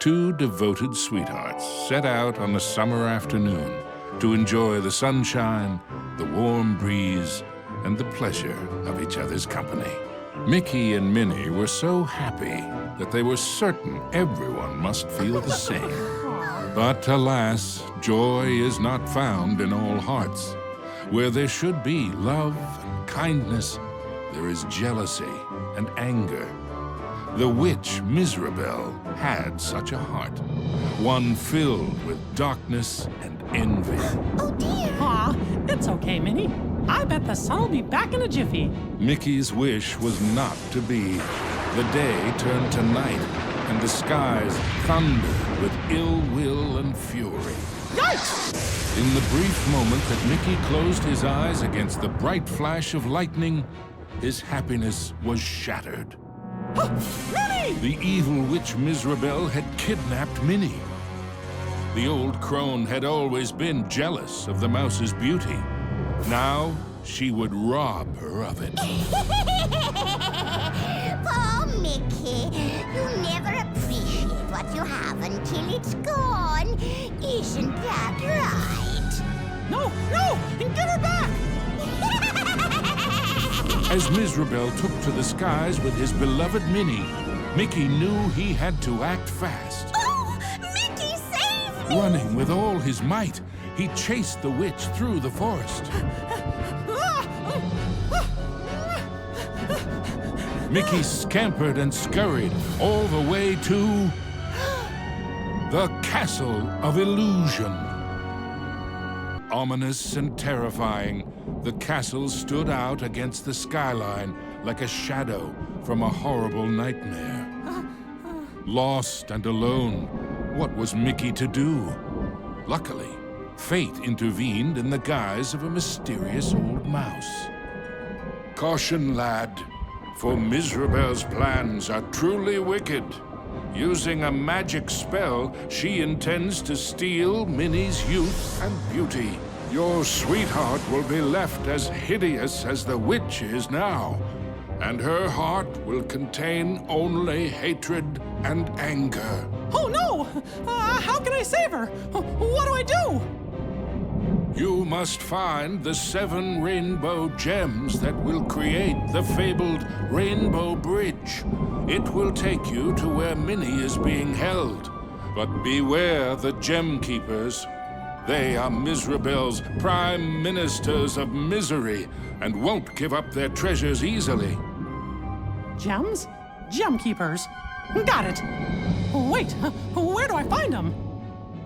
Two devoted sweethearts set out on a summer afternoon to enjoy the sunshine, the warm breeze, and the pleasure of each other's company. Mickey and Minnie were so happy that they were certain everyone must feel the same. But alas, joy is not found in all hearts. Where there should be love and kindness, there is jealousy and anger. The witch Mizrabel had such a heart, one filled with darkness and envy. Oh dear! Aw, it's okay, Minnie. I bet the sun will be back in a jiffy. Mickey's wish was not to be. The day turned to night, and the skies thundered with ill will and fury. Yikes! In the brief moment that Mickey closed his eyes against the bright flash of lightning, his happiness was shattered. Minnie! The evil witch Mizrabel had kidnapped Minnie. The old crone had always been jealous of the mouse's beauty. Now she would rob her of it. Poor Mickey, you never appreciate what you have until it's gone. Isn't that right? No! Get her back! As Mizrabel took to the skies with his beloved Minnie, Mickey knew he had to act fast. Oh, Mickey, save me! Running with all his might, he chased the witch through the forest. Mickey scampered and scurried all the way to the Castle of Illusion. Ominous and terrifying, the castle stood out against the skyline like a shadow from a horrible nightmare. Lost and alone, what was Mickey to do? Luckily, fate intervened in the guise of a mysterious old mouse. Caution, lad, for Mizrabel's plans are truly wicked. Using a magic spell, she intends to steal Minnie's youth and beauty. Your sweetheart will be left as hideous as the witch is now, and her heart will contain only hatred and anger. Oh no! How can I save her? What do I do? You must find the 7 rainbow gems that will create the fabled Rainbow Bridge. It will take you to where Minnie is being held. But beware the gem keepers. They are Mizrabel's prime ministers of misery and won't give up their treasures easily. Gems? Gem keepers. Got it. Wait, where do I find them?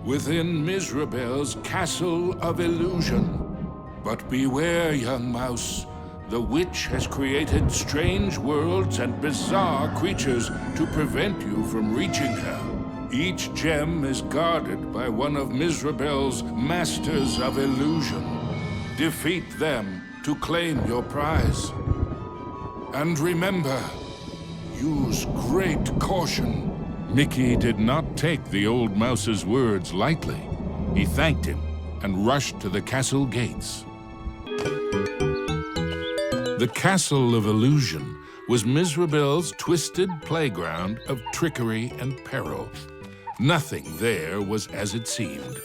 Within Mizrabel's Castle of Illusion. But beware, young mouse. The witch has created strange worlds and bizarre creatures to prevent you from reaching her. Each gem is guarded by one of Mizrabel's Masters of Illusion. Defeat them to claim your prize. And remember, use great caution. Mickey did not take the old mouse's words lightly. He thanked him and rushed to the castle gates. The Castle of Illusion was Mizrabel's twisted playground of trickery and peril. Nothing there was as it seemed.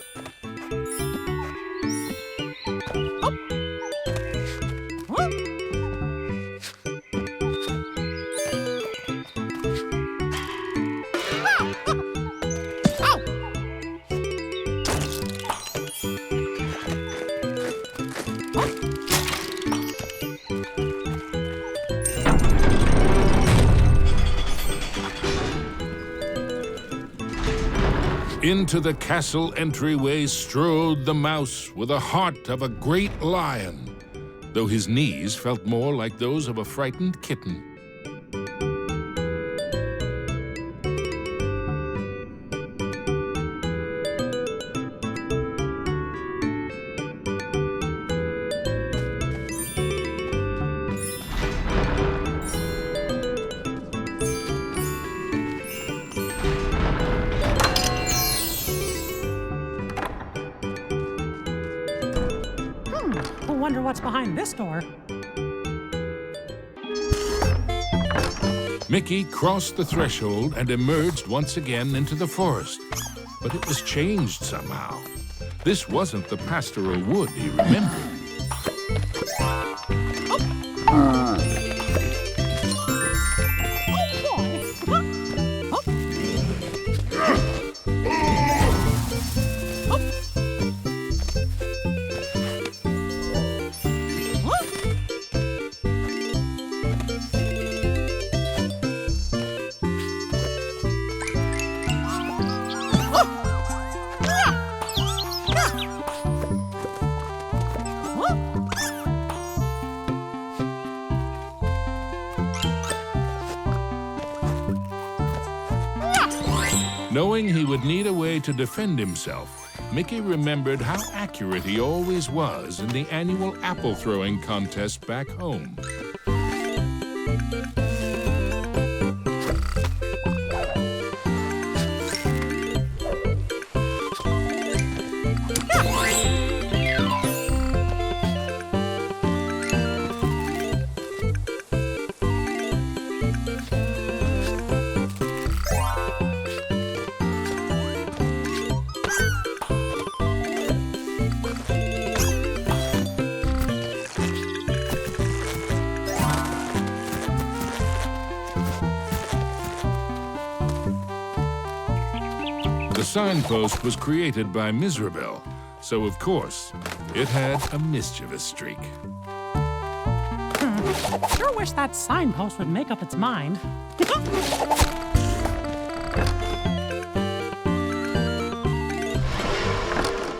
Into the castle entryway strode the mouse with the heart of a great lion, though his knees felt more like those of a frightened kitten. Wonder what's behind this door. Mickey crossed the threshold and emerged once again into the forest. But it was changed somehow. This wasn't the pastoral wood he remembered. Knowing he would need a way to defend himself, Mickey remembered how accurate he always was in the annual apple throwing contest back home. The signpost was created by Mizrabel, so of course, it had a mischievous streak. Sure wish that signpost would make up its mind.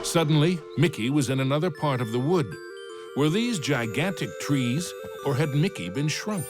Suddenly, Mickey was in another part of the wood. Were these gigantic trees, or had Mickey been shrunk?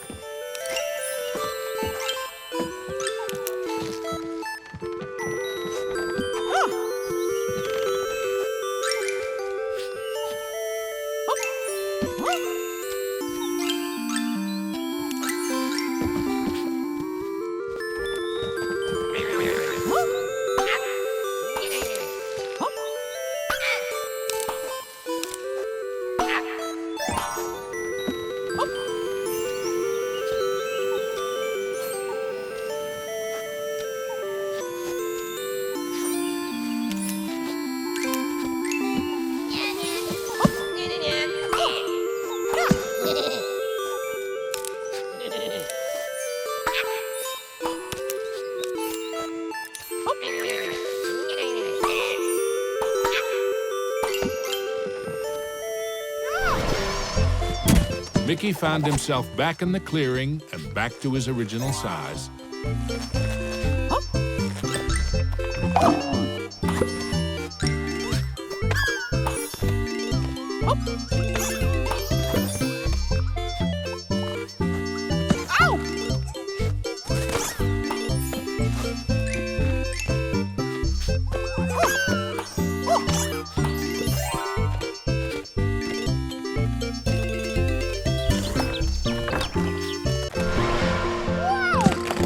Mickey found himself back in the clearing and back to his original size.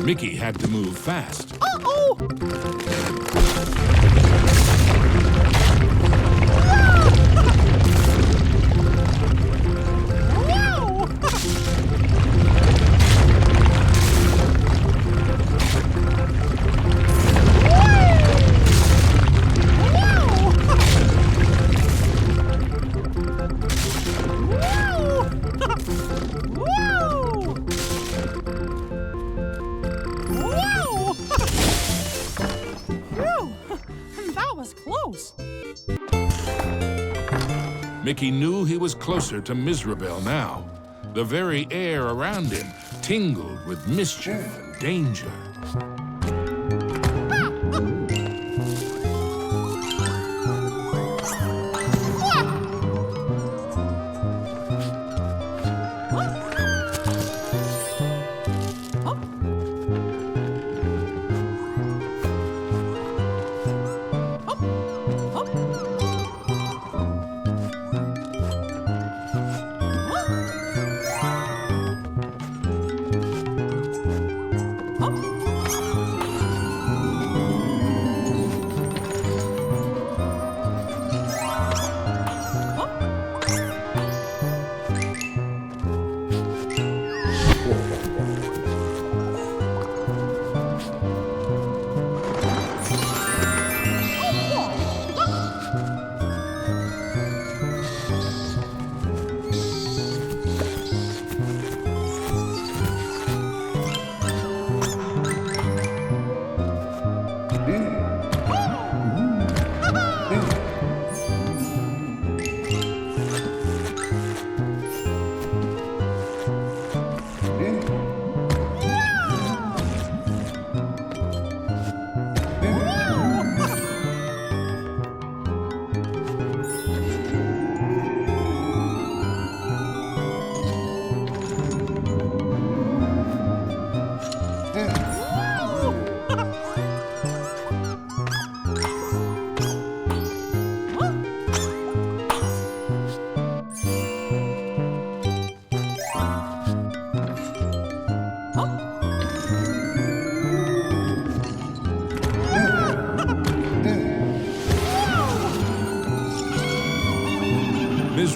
Mickey had to move fast. Mickey knew he was closer to Mizrabel now. The very air around him tingled with mischief and danger.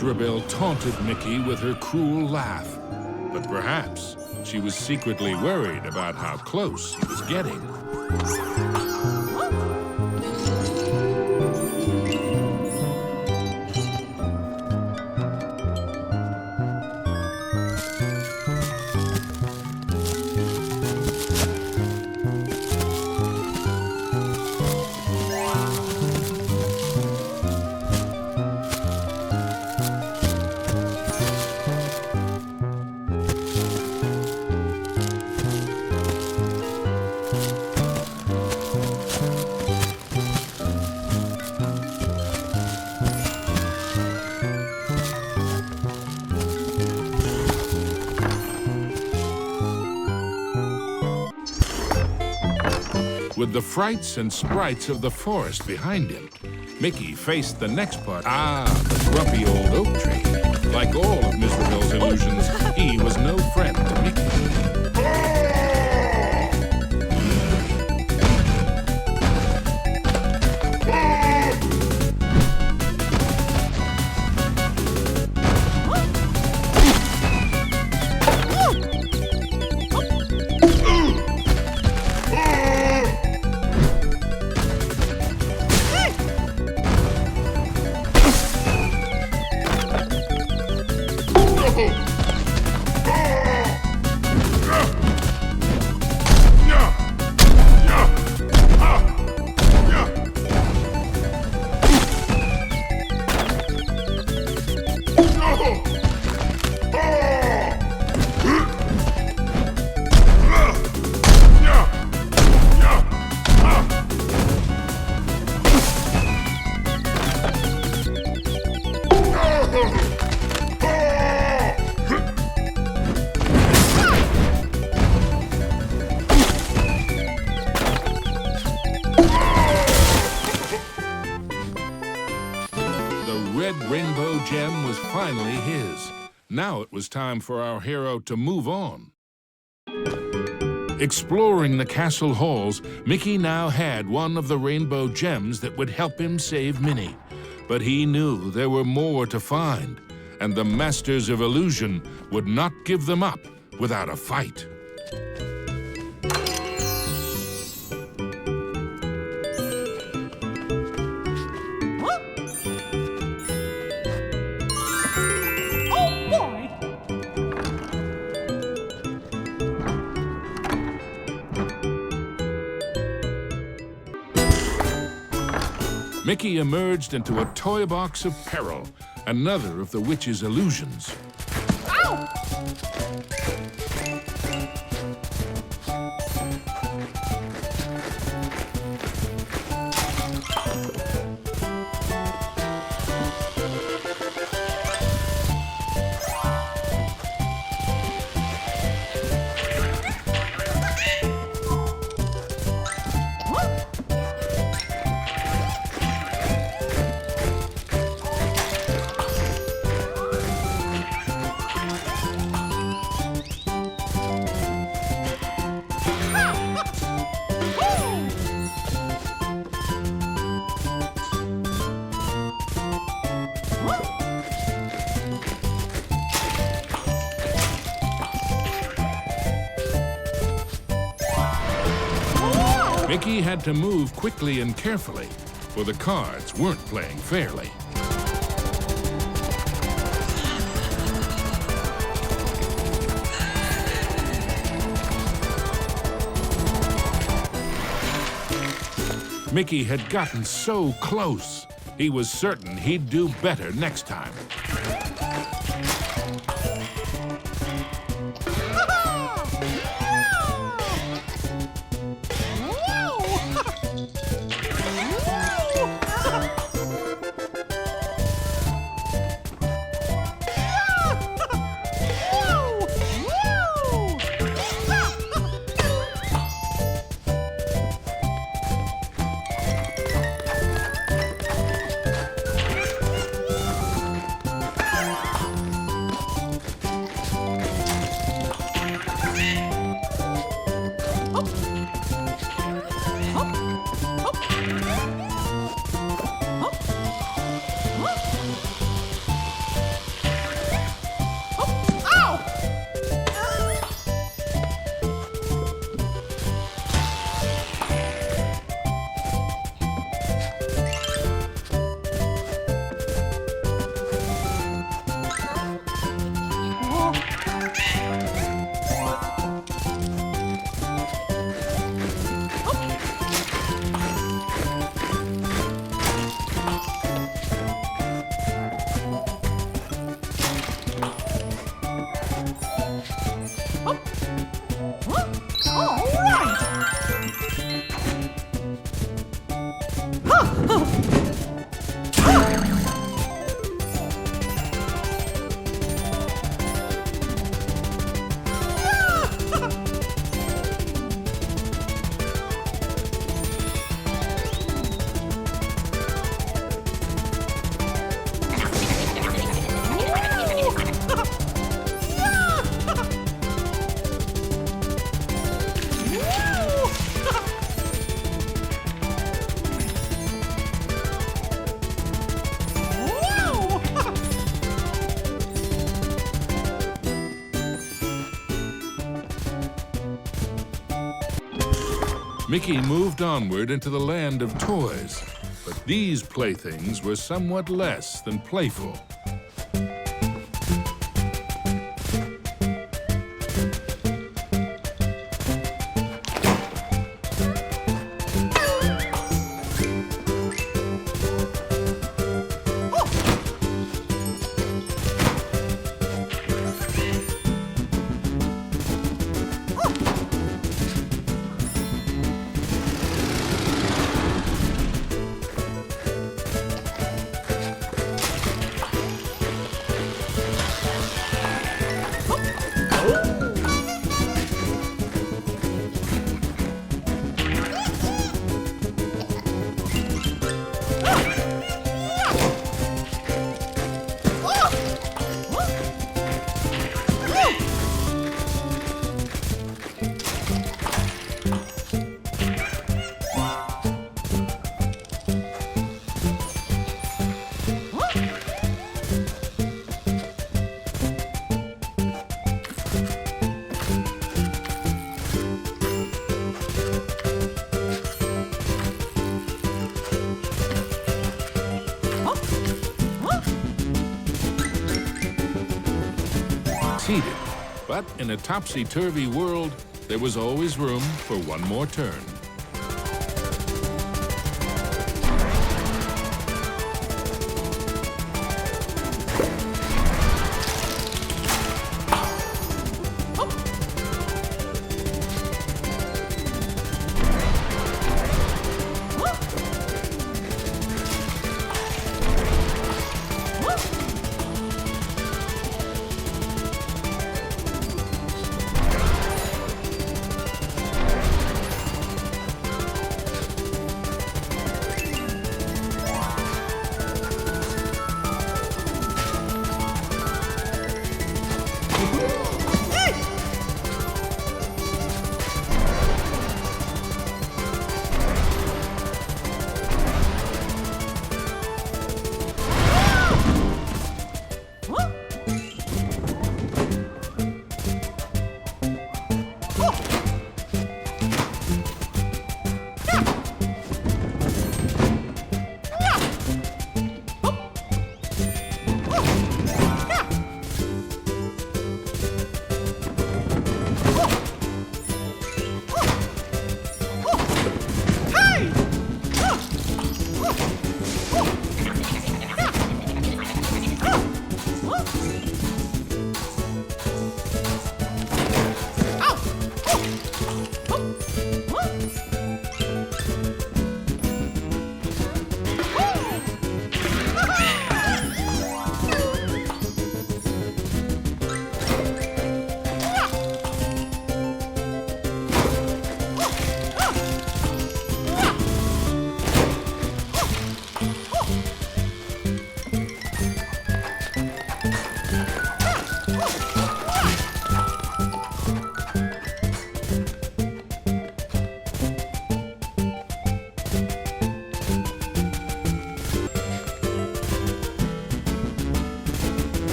Mizrabel taunted Mickey with her cruel laugh, but perhaps she was secretly worried about how close he was getting. With the frights and sprites of the forest behind him, Mickey faced the next part. The grumpy old oak tree. Like all of Mizrabel's illusions, he was no friend to Mickey. Rainbow gem was finally his. Now it was time for our hero to move on. Exploring the castle halls, Mickey now had one of the rainbow gems that would help him save Minnie. But he knew there were more to find, and the Masters of Illusion would not give them up without a fight. Mickey emerged into a toy box of peril, another of the witch's illusions. Ow! Mickey had to move quickly and carefully, for the cards weren't playing fairly. Mickey had gotten so close. He was certain he'd do better next time. All right. Mickey moved onward into the land of toys, but these playthings were somewhat less than playful. Succeeded, but in a topsy-turvy world, there was always room for one more turn.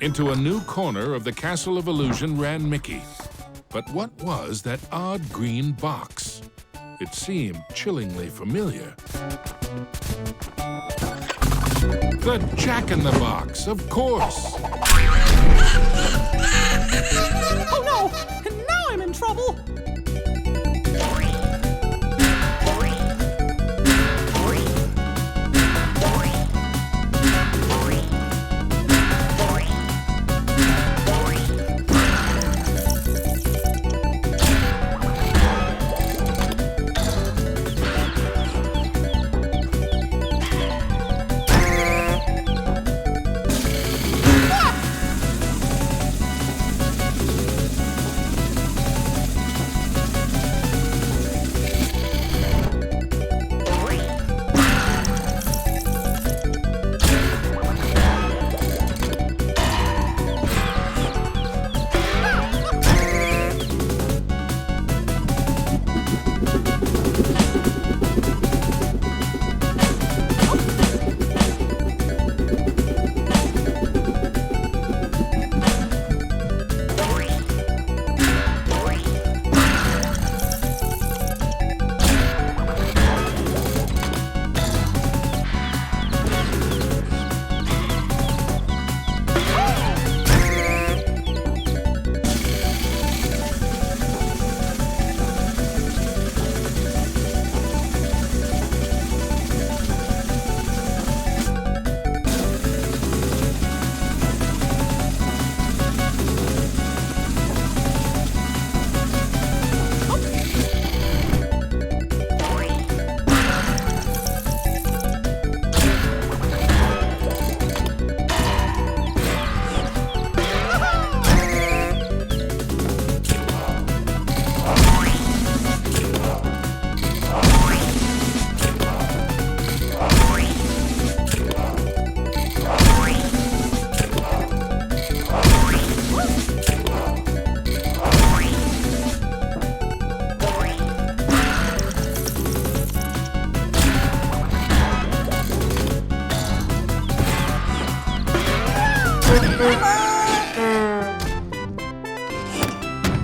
Into a new corner of the Castle of Illusion ran Mickey. But what was that odd green box? It seemed chillingly familiar. The Jack-in-the-Box, of course! Oh no! Now I'm in trouble!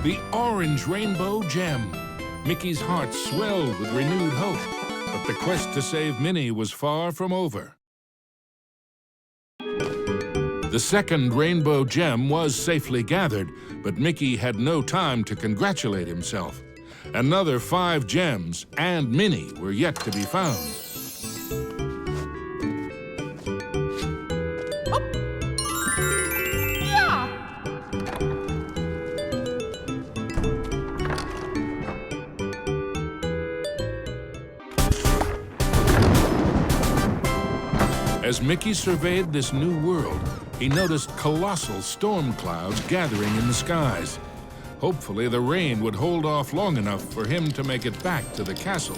The orange rainbow gem. Mickey's heart swelled with renewed hope, but the quest to save Minnie was far from over. The second rainbow gem was safely gathered, but Mickey had no time to congratulate himself. Another 5 gems and Minnie were yet to be found. As Mickey surveyed this new world, he noticed colossal storm clouds gathering in the skies. Hopefully, the rain would hold off long enough for him to make it back to the castle.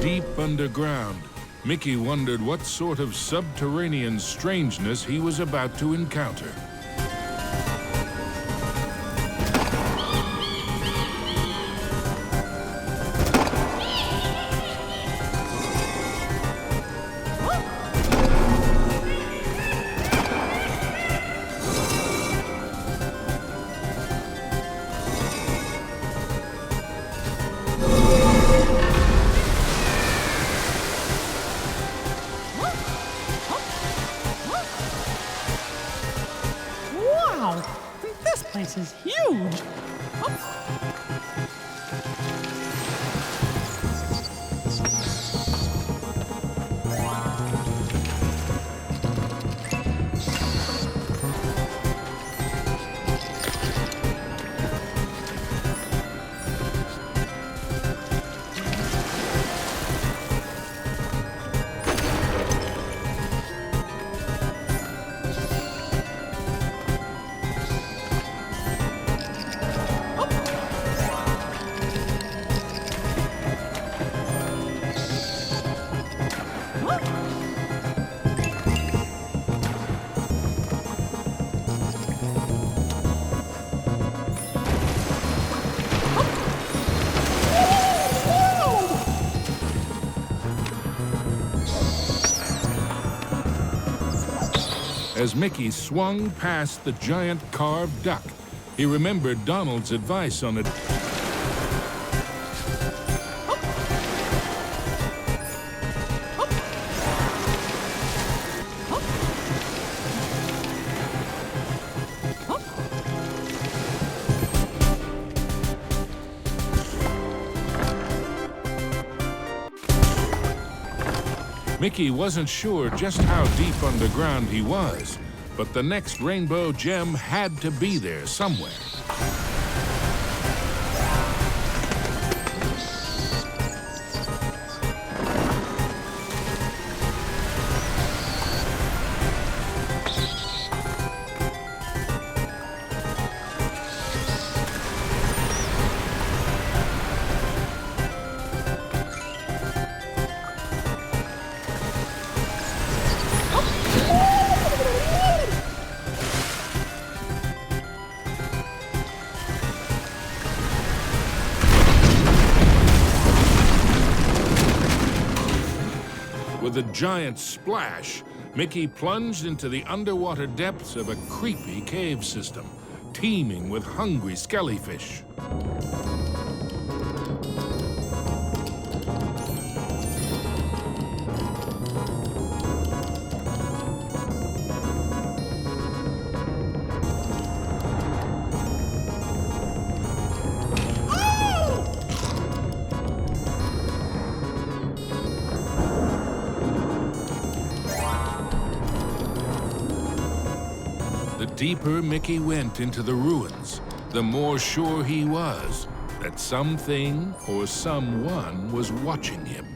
Deep underground, Mickey wondered what sort of subterranean strangeness he was about to encounter. This place is huge! As Mickey swung past the giant carved duck, he remembered Donald's advice on it. Mickey wasn't sure just how deep underground he was, but the next rainbow gem had to be there somewhere. With a giant splash, Mickey plunged into the underwater depths of a creepy cave system, teeming with hungry skellyfish. The deeper Mickey went into the ruins, the more sure he was that something or someone was watching him.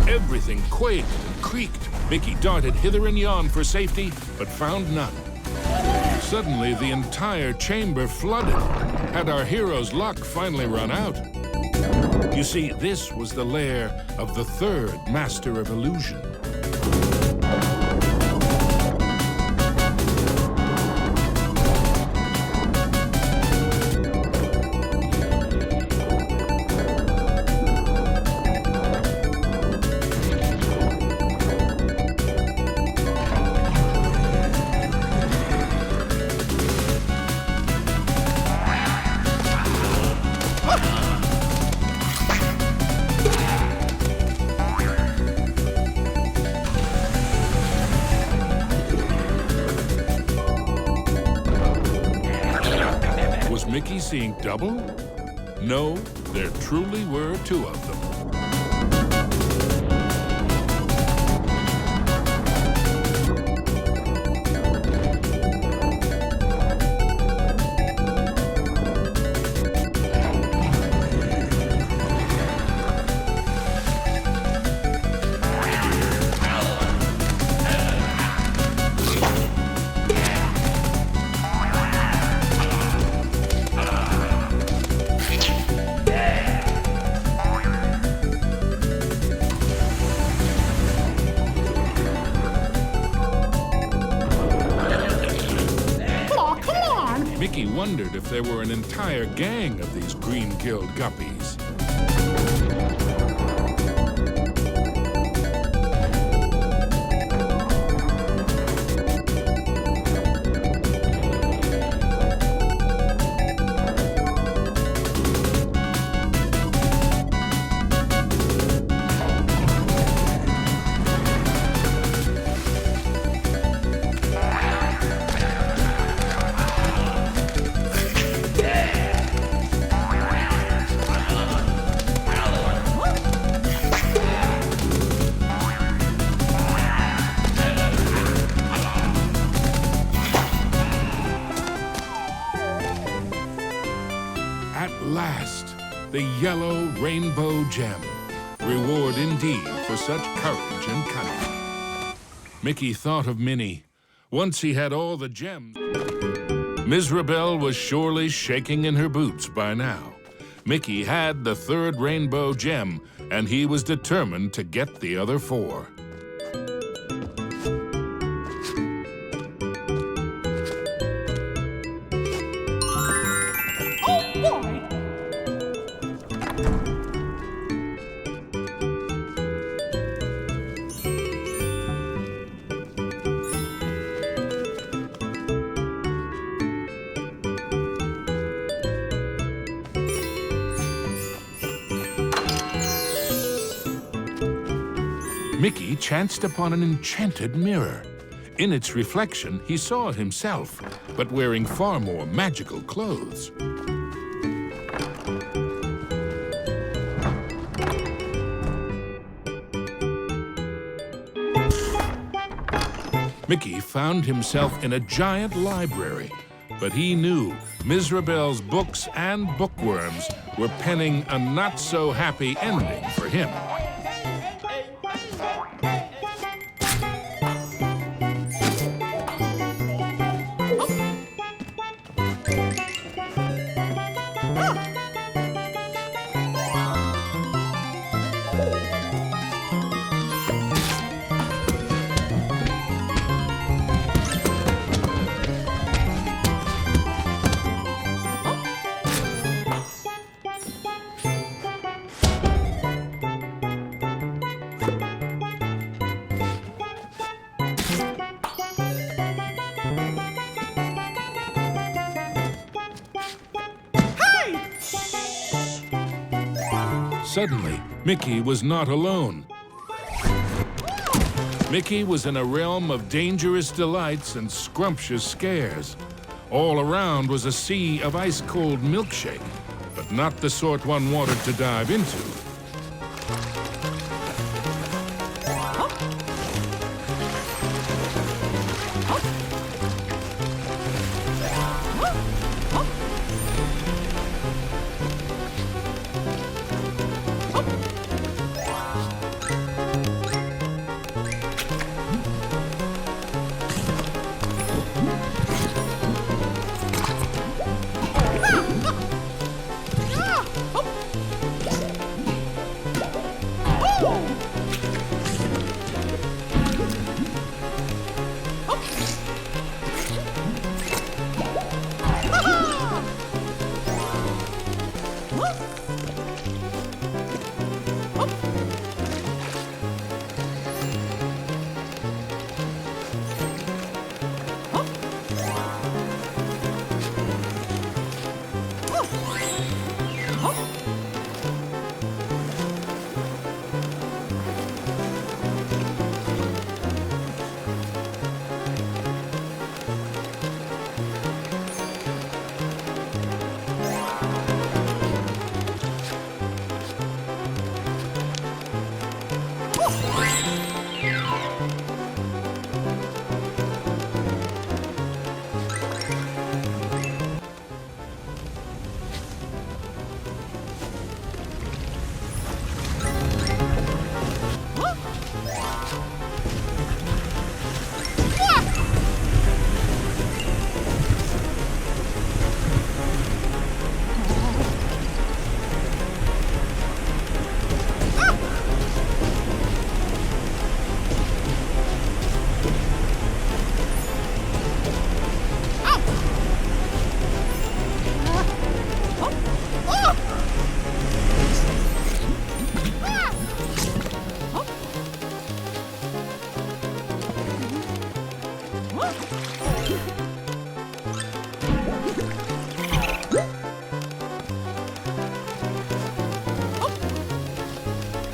Everything quaked and creaked. Mickey darted hither and yon for safety, but found none. Suddenly, the entire chamber flooded. Had our hero's luck finally run out? You see, this was the lair of the third master of illusion. Mickey seeing double? No, there truly were two of them. Mickey wondered if there were an entire gang of these green-gilled guppies. At last, the yellow rainbow gem. Reward indeed for such courage and cunning. Mickey thought of Minnie. Once he had all the gems. Mizrabel was surely shaking in her boots by now. Mickey had the third rainbow gem, and he was determined to get the other four. Mickey chanced upon an enchanted mirror. In its reflection, he saw himself, but wearing far more magical clothes. Mickey found himself in a giant library, but he knew Mizrabel's books and bookworms were penning a not-so-happy ending for him. Suddenly, Mickey was not alone. Mickey was in a realm of dangerous delights and scrumptious scares. All around was a sea of ice-cold milkshake, but not the sort one wanted to dive into.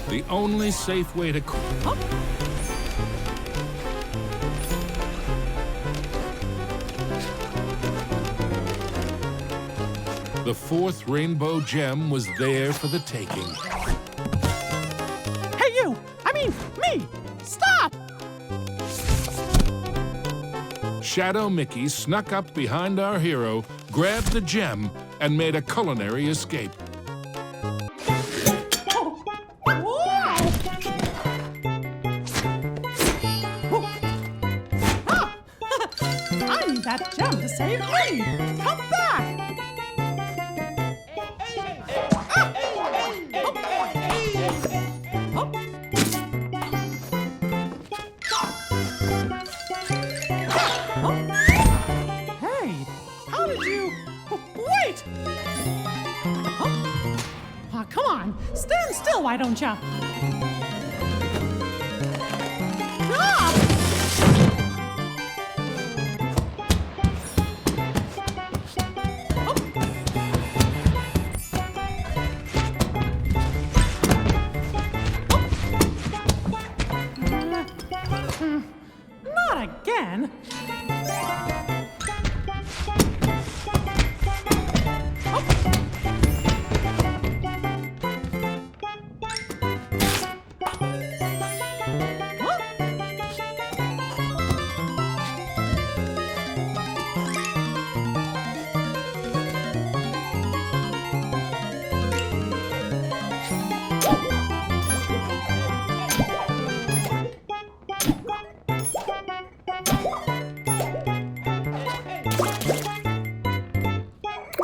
The only safe way to... The fourth rainbow gem was there for the taking. Hey, you! I mean, me! Stop! Shadow Mickey snuck up behind our hero, grabbed the gem, and made a culinary escape. I need that gem to save me! Come back! Hey, how did you... Wait! Oh, come on, stand still, why don't ya? Not again.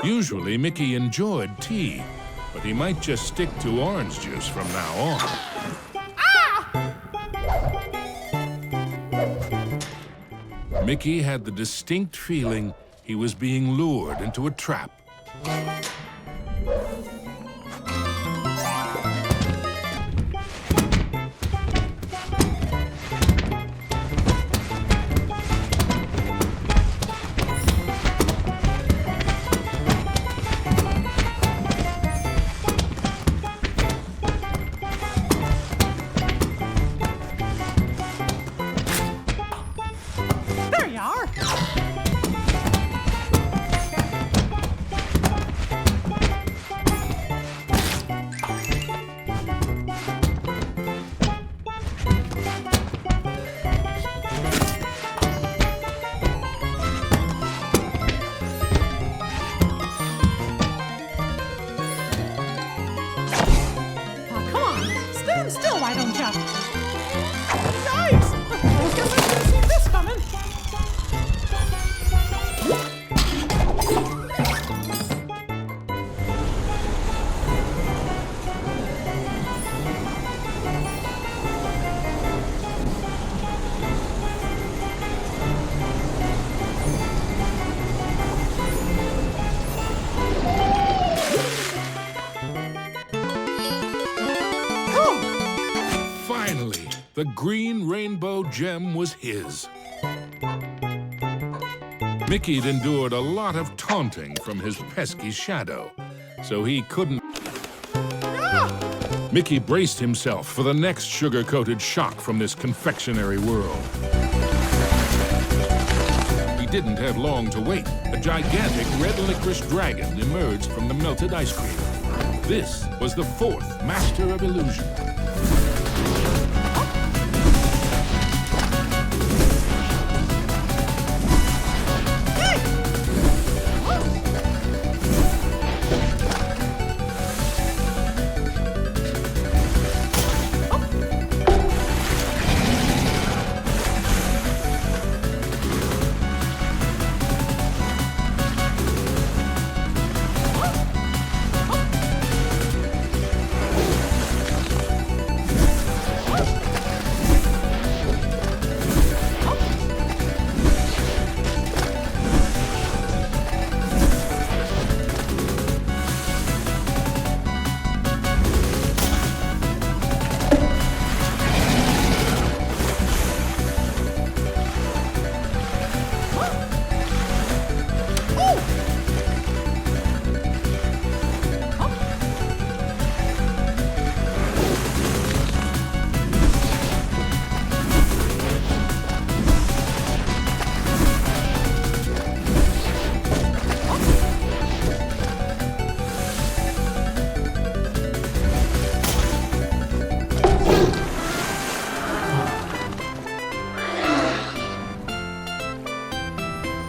Usually, Mickey enjoyed tea, but he might just stick to orange juice from now on. Mickey had the distinct feeling he was being lured into a trap. There you are. Oh, come on, stand still, why don't ya? Yikes! Guess I didn't see this coming. The green rainbow gem was his. Mickey'd endured a lot of taunting from his pesky shadow, so he couldn't. Mickey braced himself for the next sugar-coated shock from this confectionery world. He didn't have long to wait. A gigantic red licorice dragon emerged from the melted ice cream. This was the fourth master of illusion.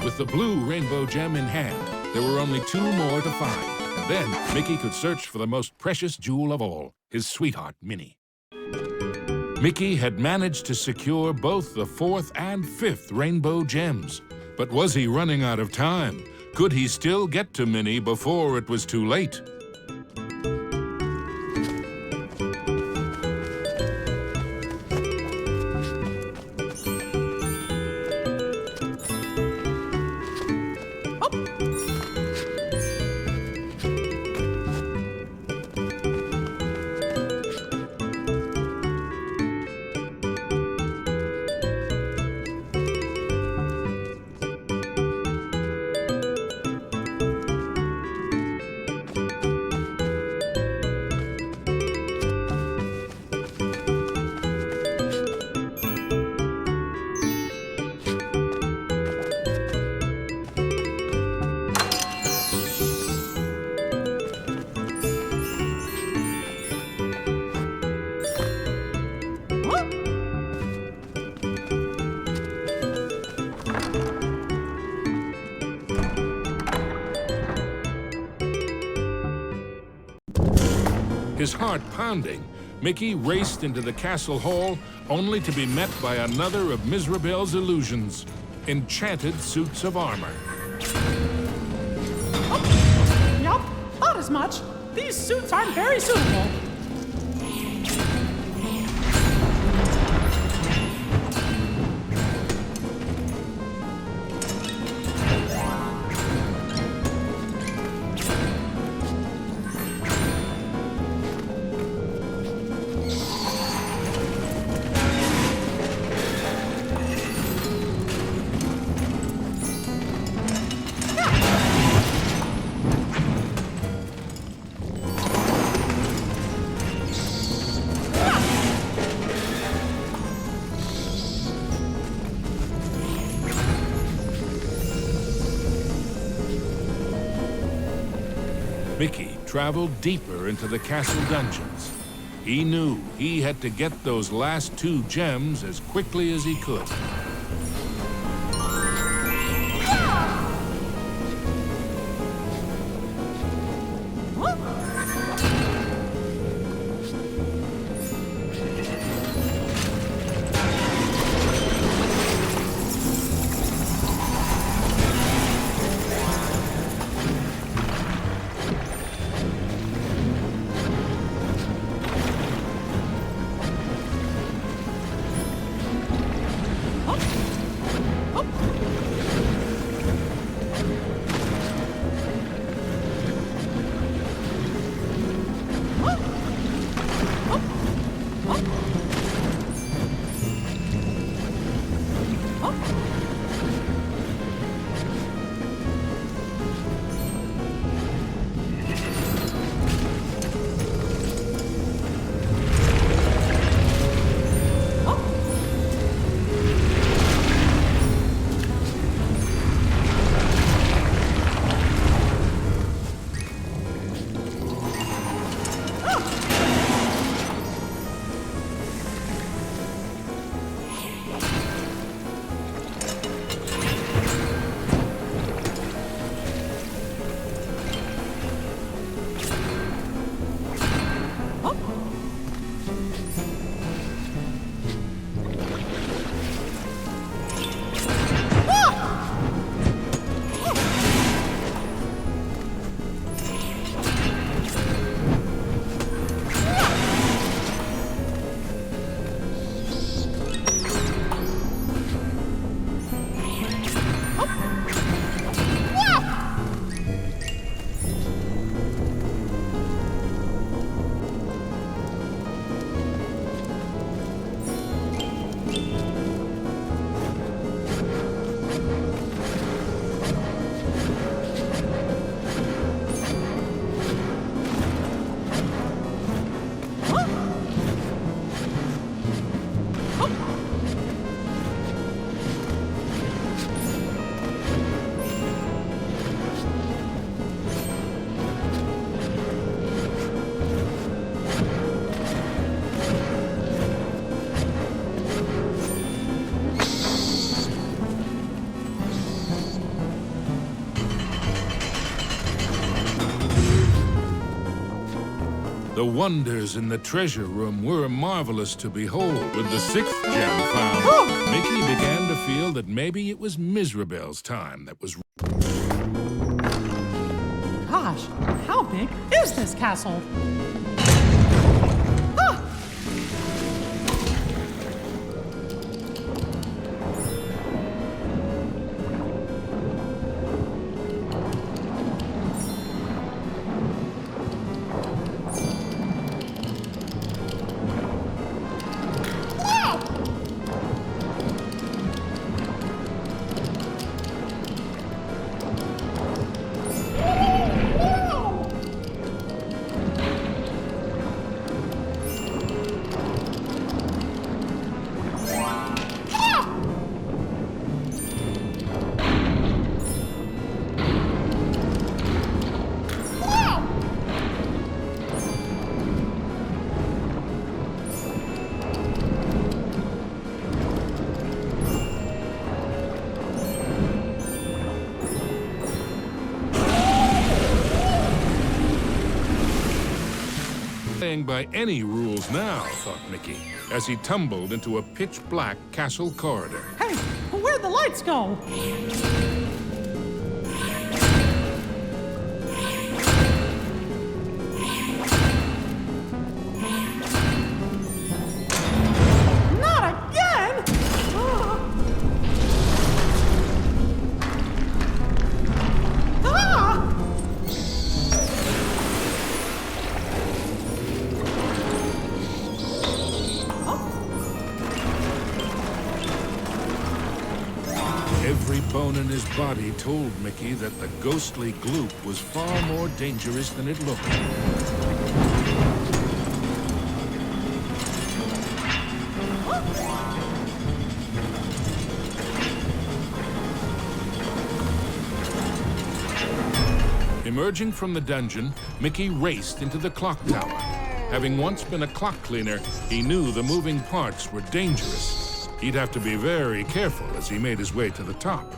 With the blue rainbow gem in hand, there were only 2 more to find. And then Mickey could search for the most precious jewel of all, his sweetheart, Minnie. Mickey had managed to secure both the 4th and 5th rainbow gems. But was he running out of time? Could he still get to Minnie before it was too late? His heart pounding, Mickey raced into the castle hall only to be met by another of Mizrabel's illusions, enchanted suits of armor. Oh, yup, not as much. These suits aren't very suitable. Mickey traveled deeper into the castle dungeons. He knew he had to get those last 2 gems as quickly as he could. The wonders in the treasure room were marvelous to behold. With the sixth gem found, Mickey began to feel that maybe it was Mizrabel's time that was... Gosh, how big is this castle? Playing by any rules now, thought Mickey, as he tumbled into a pitch-black castle corridor. Hey, where'd the lights go? Not again! Ah! Every bone in his body told Mickey that the ghostly gloop was far more dangerous than it looked. Emerging from the dungeon, Mickey raced into the clock tower. Having once been a clock cleaner, he knew the moving parts were dangerous. He'd have to be very careful as he made his way to the top.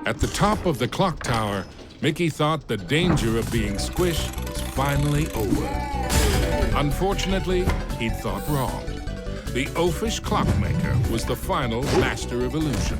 At the top of the clock tower, Mickey thought the danger of being squished was finally over. Unfortunately, he'd thought wrong. The oafish clockmaker was the final master of illusion.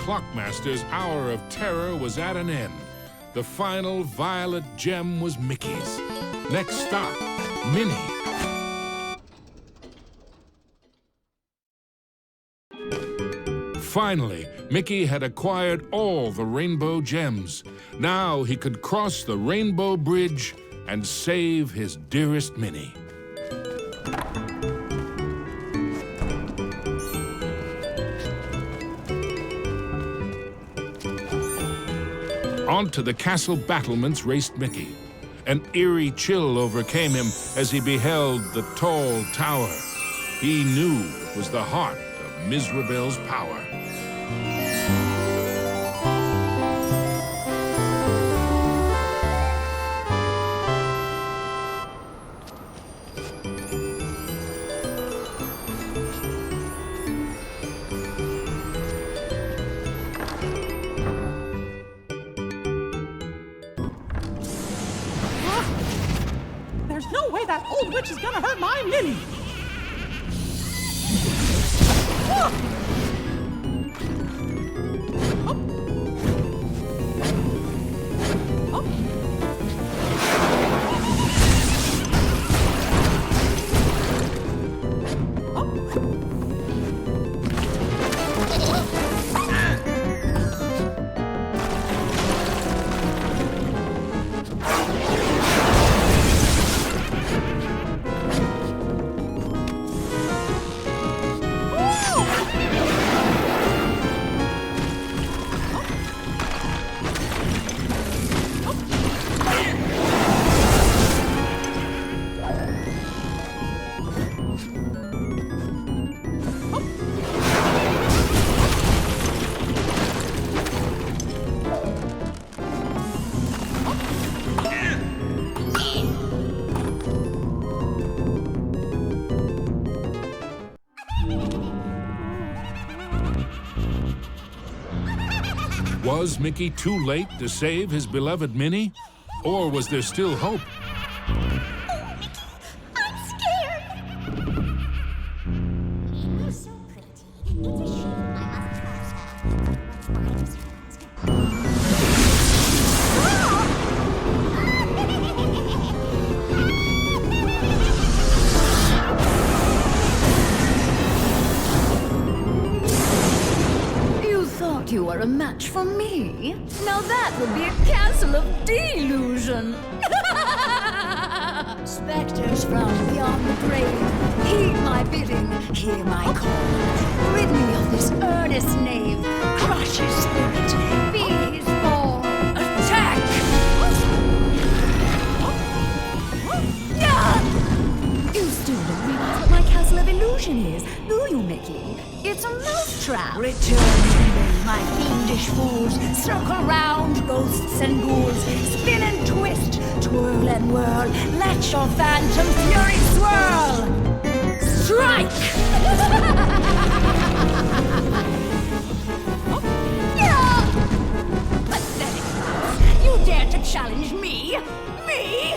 Clockmaster's hour of terror was at an end. The final violet gem was Mickey's. Next stop, Minnie. Finally, Mickey had acquired all the rainbow gems. Now he could cross the rainbow bridge and save his dearest Minnie. Onto the castle battlements raced Mickey. An eerie chill overcame him as he beheld the tall tower. He knew it was the heart of Mizrabel's power. There's no way that old witch is gonna hurt my Minnie! Was Mickey too late to save his beloved Minnie? Or was there still hope? Oh, Mickey, I'm scared. Minnie's so pretty. It's a shame I must lose her. What's my distress? You are a match for me? Now that would be a castle of delusion. Spectres from beyond the grave, heed my bidding, hear my call. Rid me of this earnest knave, crush his spirit, be his ball. trap. Return to me, my fiendish fools. Circle round, ghosts and ghouls. Spin and twist, twirl and whirl. Let your phantom fury swirl. Strike! Pathetic mouse. You dare to challenge me? Me?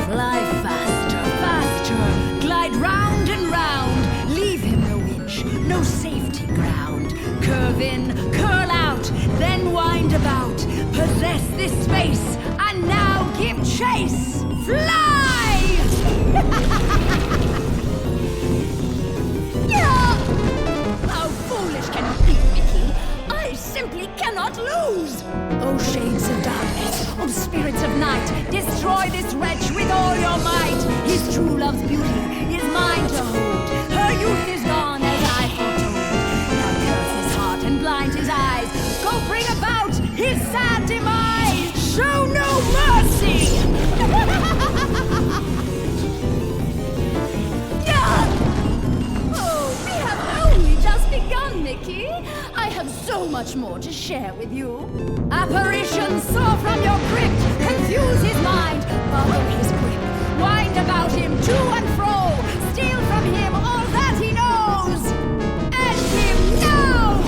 Fly faster, faster. Glide round and round. Leave him no inch, no safety ground. Curve in, curl out, then wind about. Possess this space, and now give chase. Fly! How foolish can you be, Mickey? I simply cannot lose! Oh, shades of darkness, oh, spirits of night, destroy this wretch with all your might! His true love's beauty is mine to hold. Her youth is gone as I foretold. Now curse his heart and blind his eyes. Go bring about his sad demise! Show no mercy! Mickey, I have so much more to share with you. Apparitions soar from your crypt, confuse his mind, follow his grip, wind about him to and fro, steal from him all that he knows. End him now!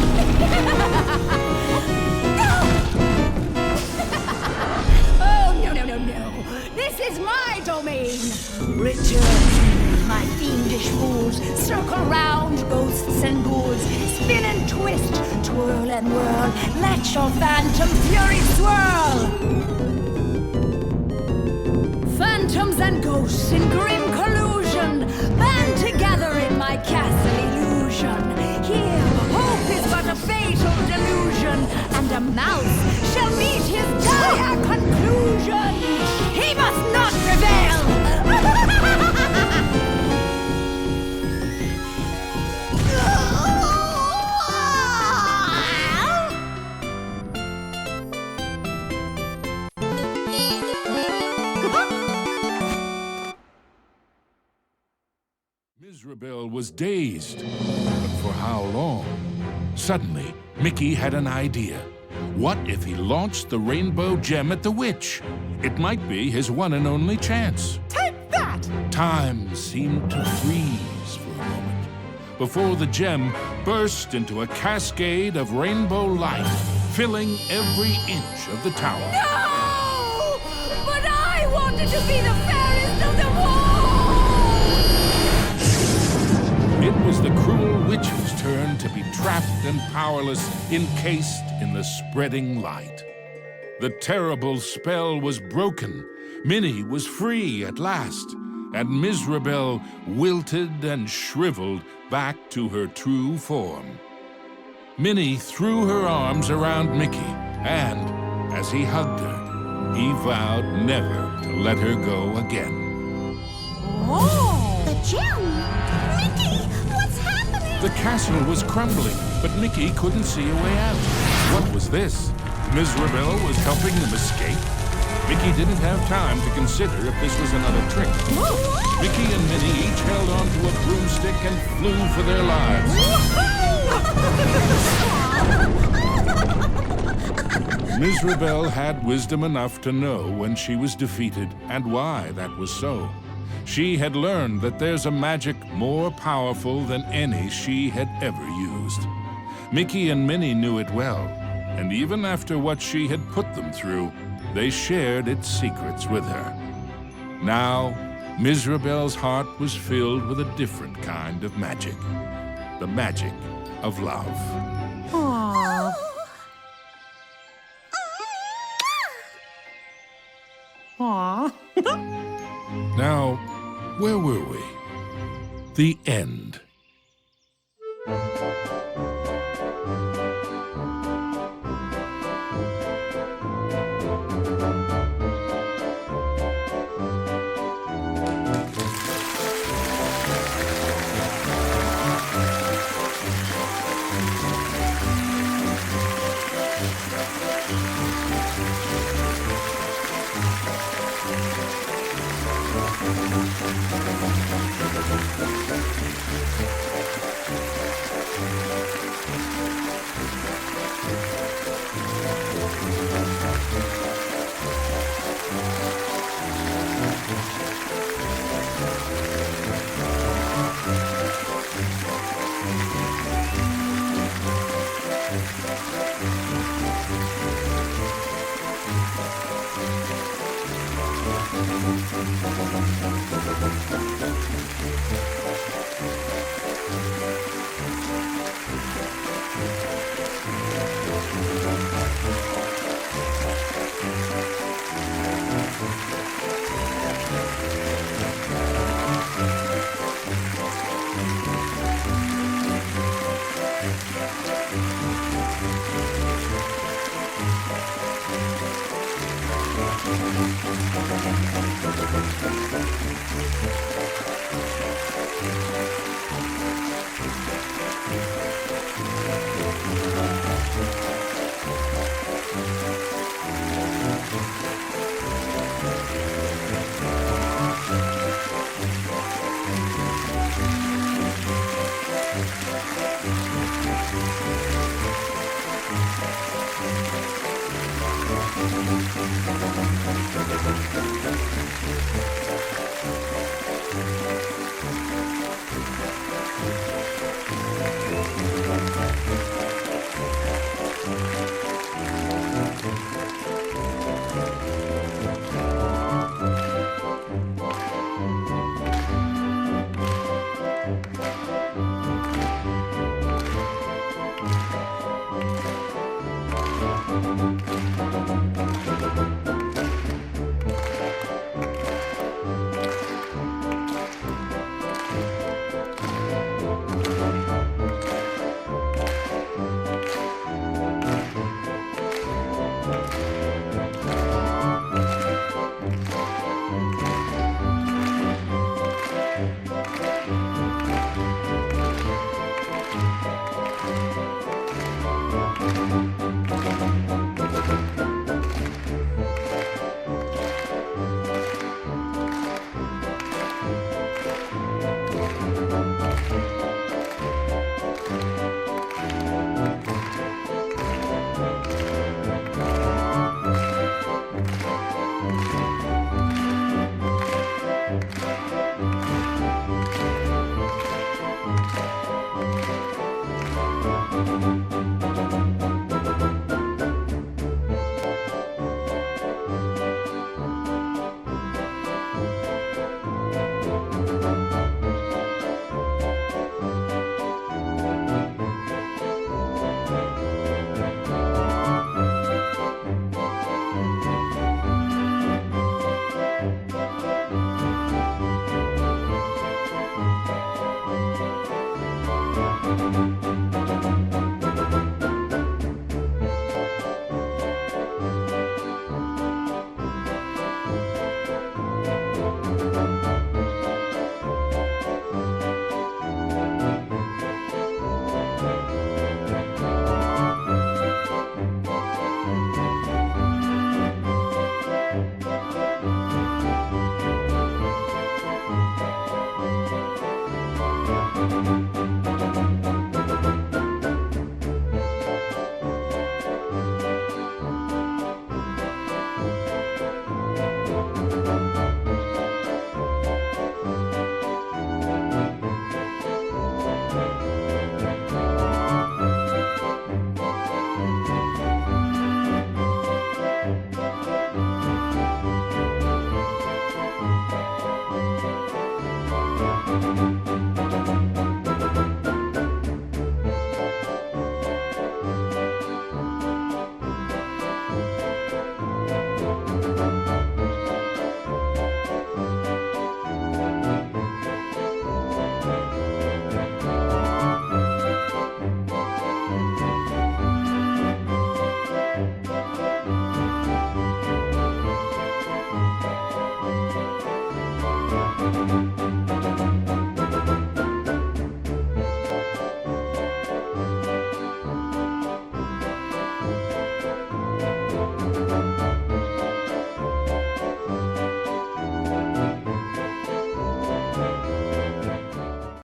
Oh, no. This is my domain. Return, my fiendish fools. Circle round, ghosts and ghouls. Spin and twist, twirl and whirl. Let your phantom fury swirl. Phantoms and ghosts in grim collusion band together in my castle illusion. Here, hope is but a fatal delusion, and a mouse shall meet his dire conclusion. He must not prevail! Mizrabel was dazed, but for how long? Suddenly, Mickey had an idea. What if he launched the rainbow gem at the witch? It might be his one and only chance. Take that! Time seemed to freeze for a moment before the gem burst into a cascade of rainbow light, filling every inch of the tower. No! But I wanted to be the fairest of them all! It was the cruel witch's turn to be trapped and powerless, encased in the spreading light. The terrible spell was broken. Minnie was free at last, and Mizrabel wilted and shriveled back to her true form. Minnie threw her arms around Mickey, and as he hugged her, he vowed never to let her go again. Oh! The gem! Mickey, what's happening? The castle was crumbling, but Mickey couldn't see a way out. What was this? Mizrabel was helping them escape? Mickey didn't have time to consider if this was another trick. Mickey and Minnie each held onto a broomstick and flew for their lives. Mizrabel had wisdom enough to know when she was defeated and why that was so. She had learned that there's a magic more powerful than any she had ever used. Mickey and Minnie knew it well, and even after what she had put them through, they shared its secrets with her. Now, Mizrabel's heart was filled with a different kind of magic. The magic of love. Aww. Aww. Now, where were we? The end.